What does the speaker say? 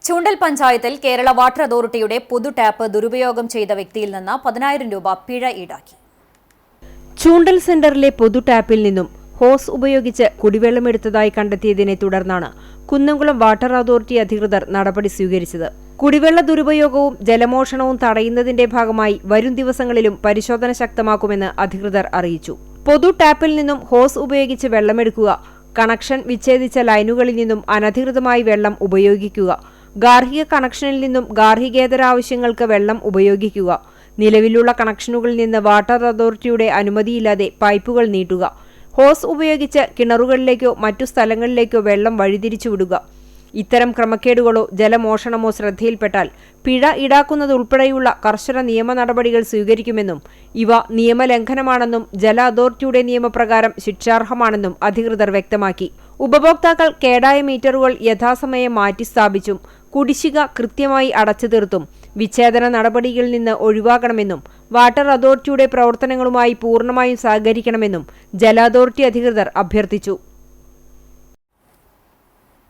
ചൂണ്ടൽ പഞ്ചായത്തിൽ കേരള വാട്ടർ അതോറിറ്റിയുടെ പൊതു ടാപ്പ് ദുരുപയോഗം ചെയ്ത വ്യക്തിയിൽ നിന്ന് 10,000 രൂപ പിഴ ഈടാക്കി. ചൂണ്ടൽ സെന്ററിലെ പൊതു ടാപ്പിൽ നിന്നും ഹോസ് ഉപയോഗിച്ച് കുടിവെള്ളമെടുത്തതായി കണ്ടെത്തിയതിനെ തുടർന്നാണ് കുന്നംകുളം വാട്ടർ അതോറിറ്റി അധികൃതർ നടപടി സ്വീകരിച്ചത്. കുടിവെള്ള ദുരുപയോഗവും ജലമോഷണവും തടയുന്നതിന്റെ ഭാഗമായി വരും ദിവസങ്ങളിലും പരിശോധന ശക്തമാക്കുമെന്ന് അധികൃതർ അറിയിച്ചു. പൊതു ടാപ്പിൽ നിന്നും ഹോസ് ഉപയോഗിച്ച് വെള്ളമെടുക്കുക, കണക്ഷൻ വിച്ഛേദിച്ച ലൈനുകളിൽ നിന്നും അനധികൃതമായി വെള്ളം ഉപയോഗിക്കുക, ഗാർഹിക കണക്ഷനിൽ നിന്നും ഗാർഹികേതര ആവശ്യങ്ങൾക്ക് വെള്ളം ഉപയോഗിക്കുക, നിലവിലുള്ള കണക്ഷനുകളിൽ നിന്ന് വാട്ടർ അതോറിറ്റിയുടെ അനുമതിയില്ലാതെ പൈപ്പുകൾ നീട്ടുക, ഹോസ് ഉപയോഗിച്ച് കിണറുകളിലേക്കോ മറ്റു സ്ഥലങ്ങളിലേക്കോ വെള്ളം വഴിതിരിച്ചുവിടുക, ഇത്തരം ക്രമക്കേടുകളോ ജലമോഷണമോ ശ്രദ്ധയിൽപ്പെട്ടാൽ പിഴ ഈടാക്കുന്നതുൾപ്പെടെയുള്ള കർശന നിയമ നടപടികൾ സ്വീകരിക്കുമെന്നും ഇവ നിയമലംഘനമാണെന്നും ജല അതോറിറ്റിയുടെ നിയമപ്രകാരം ശിക്ഷാർഹമാണെന്നും അധികൃതർ വ്യക്തമാക്കി. ഉപഭോക്താക്കൾ കേടായ മീറ്ററുകൾ യഥാസമയം മാറ്റിസ്ഥാപിച്ചും കുടിശ്ശിക കൃത്യമായി അടച്ചു തീർത്തും വിച്ഛേദന നടപടികളിൽ നിന്ന് ഒഴിവാക്കണമെന്നും വാട്ടർ അതോറിറ്റിയുടെ പ്രവർത്തനങ്ങളുമായി പൂർണ്ണമായും സഹകരിക്കണമെന്നും ജല അതോറിറ്റി അധികൃതർ അഭ്യർത്ഥിച്ചു.